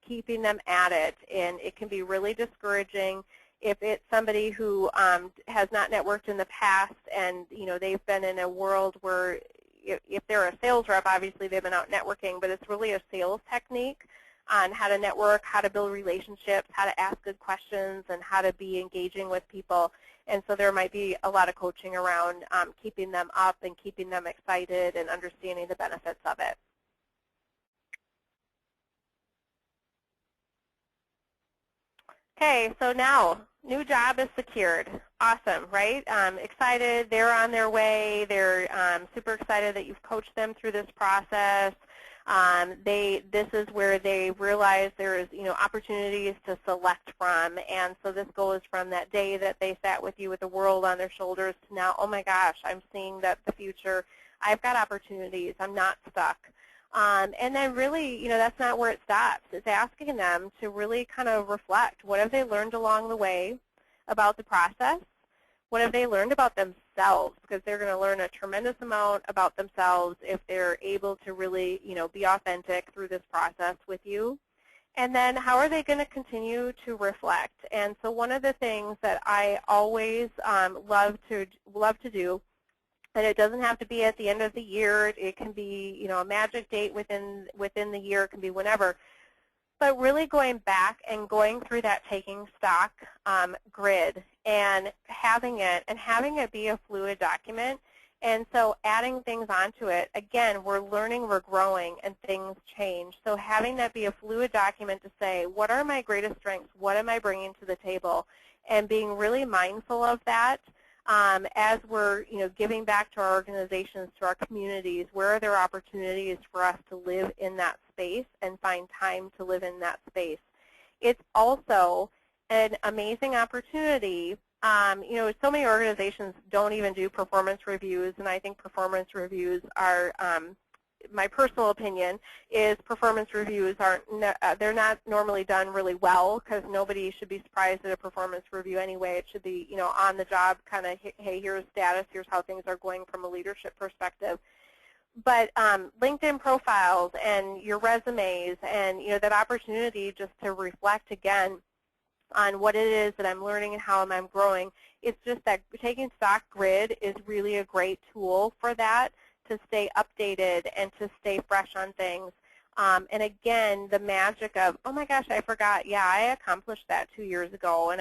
keeping them at it. And it can be really discouraging if it's somebody who has not networked in the past, and they've been in a world where if they're a sales rep, obviously they've been out networking, but it's really a sales technique on how to network, how to build relationships, how to ask good questions, and how to be engaging with people. And so there might be a lot of coaching around keeping them up and keeping them excited and understanding the benefits of it. Okay, so now, new job is secured. Awesome, right? Excited, they're on their way. They're super excited that you've coached them through this process. This is where they realize there's opportunities to select from, and so this goes from that day that they sat with you with the world on their shoulders to now, oh my gosh, I'm seeing that the future, I've got opportunities, I'm not stuck. And then really, that's not where it stops. It's asking them to really kind of reflect. What have they learned along the way about the process? What have they learned about themselves? Because they're going to learn a tremendous amount about themselves if they're able to really, be authentic through this process with you. And then how are they going to continue to reflect? And so one of the things that I always love to do, and it doesn't have to be at the end of the year. It can be, a magic date within the year. It can be whenever. But really going back and going through that taking stock grid and having it be a fluid document. And so adding things onto it, again, we're learning, we're growing, and things change. So having that be a fluid document to say, what are my greatest strengths? What am I bringing to the table? And being really mindful of that. As we're giving back to our organizations, to our communities, where are there opportunities for us to live in that space and find time to live in that space? It's also an amazing opportunity. So many organizations don't even do performance reviews, and I think performance reviews are, my personal opinion is performance reviews they're not normally done really well, because nobody should be surprised at a performance review anyway. It should be on the job, kind of, hey, here's status, here's how things are going from a leadership perspective. But LinkedIn profiles and your resumes and that opportunity just to reflect again on what it is that I'm learning and how I'm growing. It's just that taking stock grid is really a great tool for that, to stay updated and to stay fresh on things. And again, the magic of, oh my gosh, I forgot, yeah, I accomplished that 2 years ago, and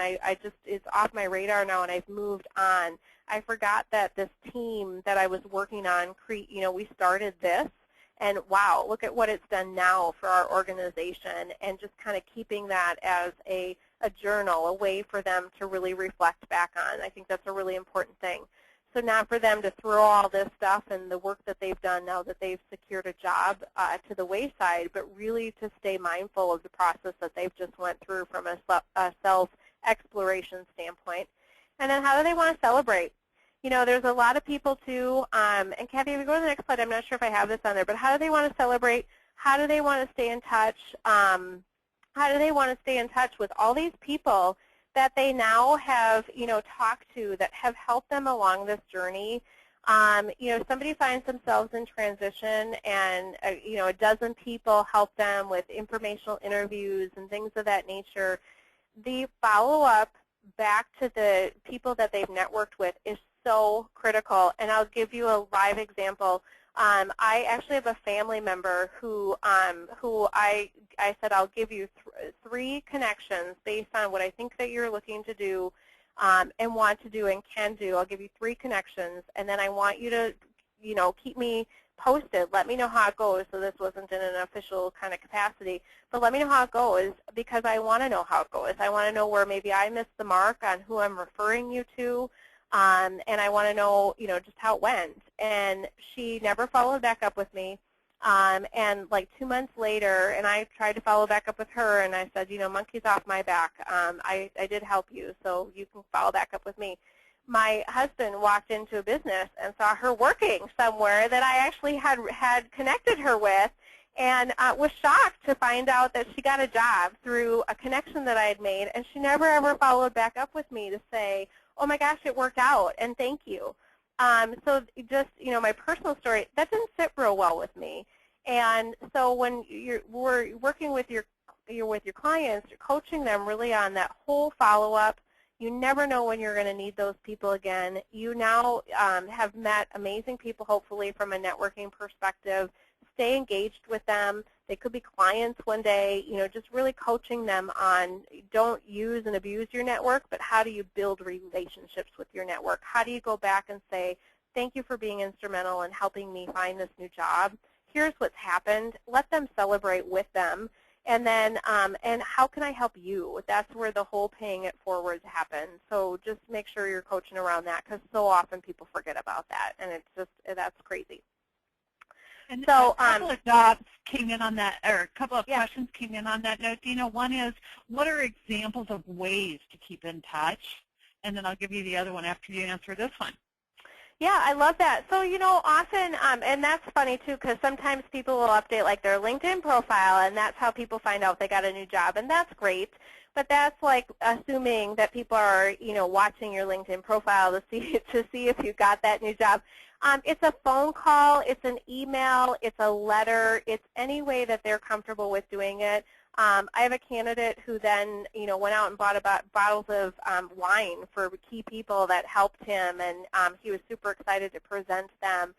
it's off my radar now, and I've moved on. I forgot that this team that I was working on, we started this, and wow, look at what it's done now for our organization, and just kind of keeping that as a journal, a way for them to really reflect back on. I think that's a really important thing. So not for them to throw all this stuff and the work that they've done now that they've secured a job to the wayside, but really to stay mindful of the process that they've just went through from a self-exploration standpoint. And then how do they want to celebrate? There's a lot of people too, and Kathy, if you go to the next slide, I'm not sure if I have this on there, but how do they want to celebrate? How do they want to stay in touch? How do they want to stay in touch with all these people that they now have, talked to, that have helped them along this journey? Somebody finds themselves in transition, and a dozen people help them with informational interviews and things of that nature. The follow-up back to the people that they've networked with is so critical, and I'll give you a live example. I actually have a family member who I said, I'll give you 3 connections based on what I think that you're looking to do and want to do and can do. I'll give you 3 connections, and then I want you to, keep me posted. Let me know how it goes. So this wasn't in an official kind of capacity, but let me know how it goes, because I want to know how it goes. I want to know where maybe I missed the mark on who I'm referring you to. And I want to know, just how it went. And she never followed back up with me. And like 2 months later, and I tried to follow back up with her, and I said, monkey's off my back. I did help you, so you can follow back up with me. My husband walked into a business and saw her working somewhere that I actually had connected her with, and was shocked to find out that she got a job through a connection that I had made, and she never ever followed back up with me to say, oh my gosh, it worked out, and thank you. So just, my personal story, that didn't sit real well with me. And so when we're working with your clients, you're coaching them really on that whole follow-up. You never know when you're going to need those people again. You now have met amazing people, hopefully, from a networking perspective. Stay engaged with them. They could be clients one day, just really coaching them on don't use and abuse your network, but how do you build relationships with your network? How do you go back and say, thank you for being instrumental in helping me find this new job. Here's what's happened. Let them celebrate with them. And then, and how can I help you? That's where the whole paying it forward happens. So just make sure you're coaching around that, because so often people forget about that, and it's just, that's crazy. And so, a couple of jobs came in on that, or a couple of questions came in on that note, Dina. One is, what are examples of ways to keep in touch? And then I'll give you the other one after you answer this one. Yeah, I love that. So, often, and that's funny too, because sometimes people will update like their LinkedIn profile, and that's how people find out they got a new job, and that's great. But that's like assuming that people are, watching your LinkedIn profile to see if you got that new job. It's a phone call, it's an email, it's a letter, it's any way that they're comfortable with doing it. I have a candidate who then, went out and bought about bottles of wine for key people that helped him, and he was super excited to present them.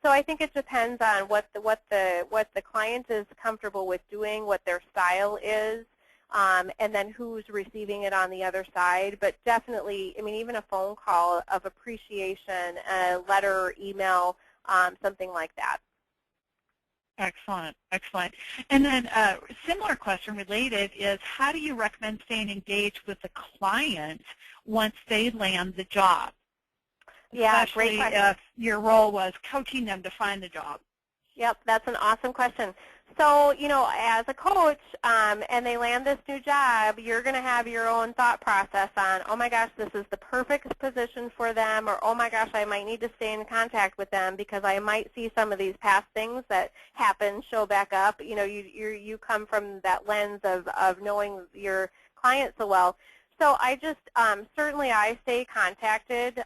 So I think it depends on what the client is comfortable with doing, what their style is, and then who's receiving it on the other side. But definitely, I mean, even a phone call of appreciation, a letter, email, something like that. Excellent, excellent. And then a similar question related is, how do you recommend staying engaged with the client once they land the job? Yeah, especially great question. if your role was coaching them to find the job. Yep, that's an awesome question. So, as a coach, and they land this new job, you're going to have your own thought process on, oh my gosh, this is the perfect position for them, or oh my gosh, I might need to stay in contact with them because I might see some of these past things that happen show back up. You come from that lens of knowing your client so well. So I just, certainly I stay contacted.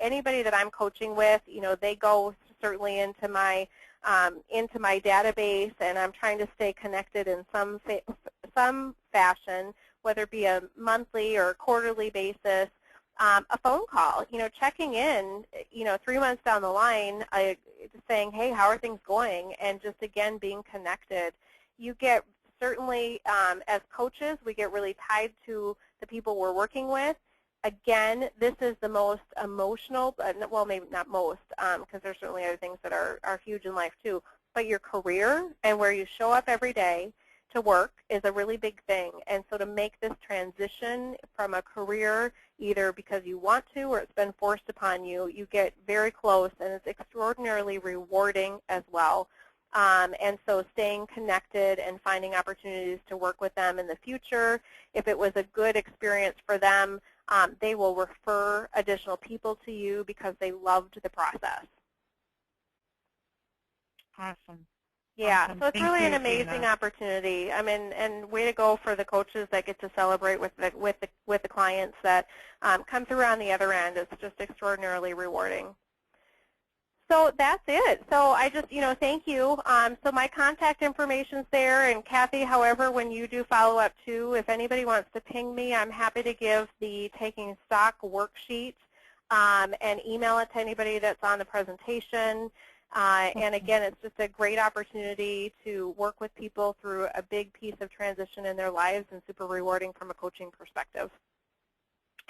Anybody that I'm coaching with, they go certainly into my database, and I'm trying to stay connected in some fashion, whether it be a monthly or quarterly basis. A phone call, checking in, 3 months down the line, saying, hey, how are things going? And just, again, being connected. You get, certainly, as coaches, we get really tied to the people we're working with. Again, this is the most emotional, well, maybe not most, because there's certainly other things that are huge in life too, but your career and where you show up every day to work is a really big thing. And so to make this transition from a career, either because you want to or it's been forced upon you, you get very close, and it's extraordinarily rewarding as well. And so staying connected and finding opportunities to work with them in the future. If it was a good experience for them, they will refer additional people to you because they loved the process. Awesome. Yeah, awesome. so it's really an amazing opportunity. I mean, and way to go for the coaches that get to celebrate with the clients that come through on the other end. It's just extraordinarily rewarding. So that's it. So I just, thank you. So my contact information's there, and Kathy, however, when you do follow up too, if anybody wants to ping me, I'm happy to give the Taking Stock worksheet and email it to anybody that's on the presentation. And again, it's just a great opportunity to work with people through a big piece of transition in their lives, and super rewarding from a coaching perspective.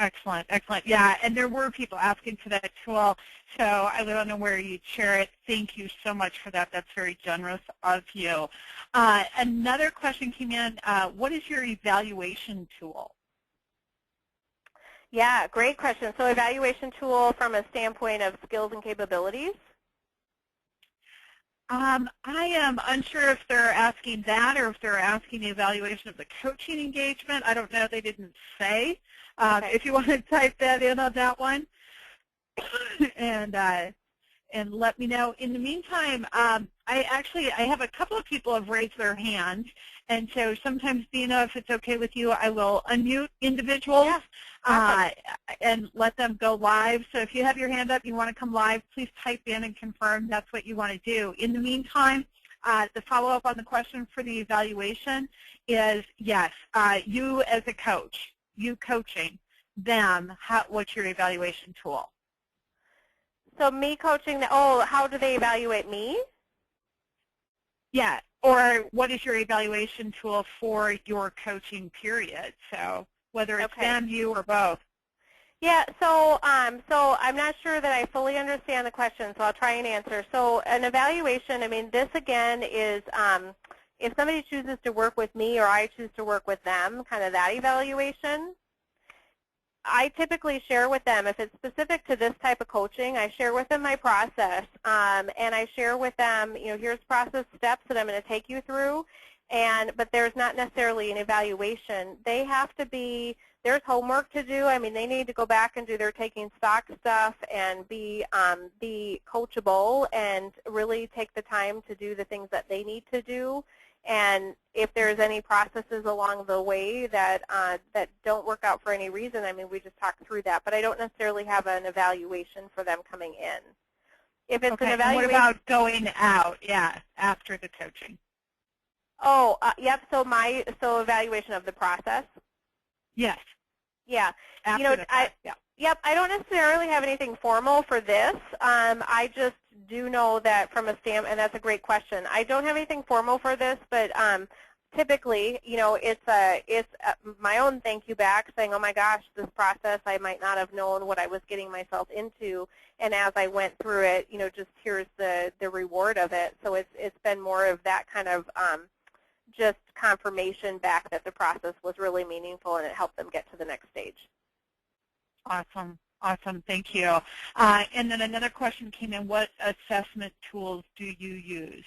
Excellent, excellent. Yeah, and there were people asking for that tool, so I don't know where you'd share it. Thank you so much for that. That's very generous of you. Another question came in. What is your evaluation tool? Yeah, great question. So evaluation tool from a standpoint of skills and capabilities? I am unsure if they're asking that or if they're asking the evaluation of the coaching engagement. I don't know. They didn't say. Okay. If you want to type that in on that one and let me know. In the meantime, I have a couple of people have raised their hands, and so sometimes, Dina, if it's okay with you, I will unmute individuals and let them go live. So if you have your hand up, you want to come live, please type in and confirm that's what you want to do. In the meantime, the follow-up on the question for the evaluation is, yes, you as a coach, you coaching them, what's your evaluation tool? So me coaching, how do they evaluate me? Yeah, or what is your evaluation tool for your coaching period? So whether it's them, you, or both. Yeah, so I'm not sure that I fully understand the question, so I'll try and answer. So an evaluation, I mean, this again is if somebody chooses to work with me or I choose to work with them, kind of that evaluation. I typically share with them, if it's specific to this type of coaching, I share with them my process, and I share with them, here's process steps that I'm going to take you through, but there's not necessarily an evaluation. They have to be, there's homework to do. I mean, they need to go back and do their taking stock stuff and be coachable and really take the time to do the things that they need to do. And if there's any processes along the way that that don't work out for any reason, I mean, we just talk through that. But I don't necessarily have an evaluation for them coming in. If it's an evaluation, and what about going out? Yeah, after the coaching. Oh, yep. So evaluation of the process. Yes. Yeah. After the fact, yeah. Yep, I don't necessarily have anything formal for this. I just do know that from a and that's a great question. I don't have anything formal for this, but typically, it's my own thank you back saying, oh my gosh, this process, I might not have known what I was getting myself into, and as I went through it, just here's the reward of it. So it's been more of that kind of just confirmation back that the process was really meaningful and it helped them get to the next stage. Awesome. Awesome. Thank you. And then another question came in. What assessment tools do you use?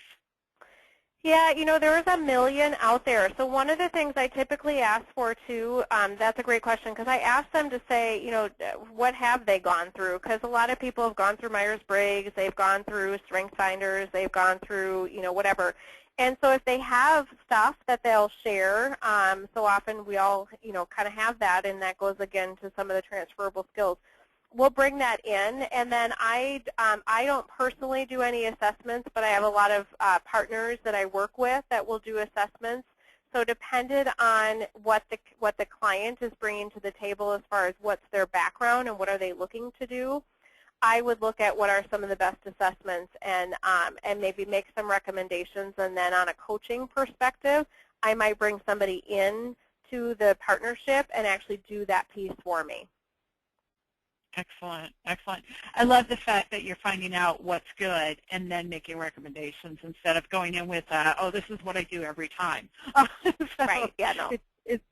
Yeah, there's a million out there. So one of the things I typically ask for, too, that's a great question, because I ask them to say, what have they gone through? Because a lot of people have gone through Myers-Briggs, they've gone through StrengthsFinders, they've gone through, whatever. And so if they have stuff that they'll share, so often we all, kind of have that, and that goes, again, to some of the transferable skills. We'll bring that in, and then I don't personally do any assessments, but I have a lot of partners that I work with that will do assessments. So depended on what the client is bringing to the table as far as what's their background and what are they looking to do, I would look at what are some of the best assessments and maybe make some recommendations. And then on a coaching perspective, I might bring somebody in to the partnership and actually do that piece for me. Excellent. Excellent. I love the fact that you're finding out what's good and then making recommendations instead of going in with, oh, this is what I do every time. So right. Yeah, no. It's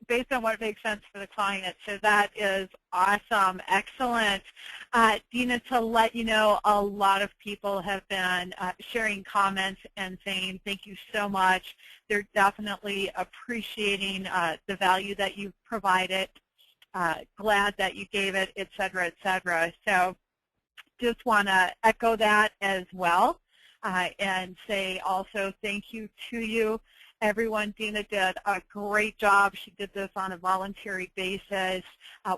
based on what makes sense for the client. So that is awesome. Excellent. Dina, to let you know, a lot of people have been sharing comments and saying thank you so much. They're definitely appreciating the value that you've provided. Glad that you gave it, et cetera, et cetera. So just want to echo that as well and say also thank you to you. Everyone, Dina did a great job. She did this on a voluntary basis.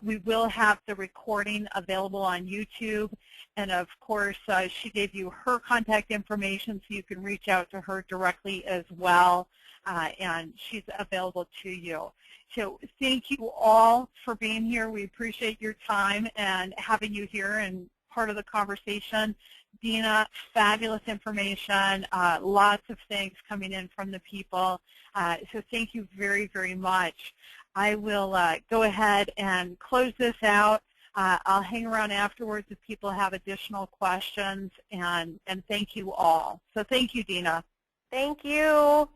We will have the recording available on YouTube. And, of course, she gave you her contact information so you can reach out to her directly as well. And she's available to you. So thank you all for being here. We appreciate your time and having you here and part of the conversation. Dina, fabulous information, lots of things coming in from the people. So thank you very, very much. I will go ahead and close this out. I'll hang around afterwards if people have additional questions, and thank you all. So thank you, Dina. Thank you.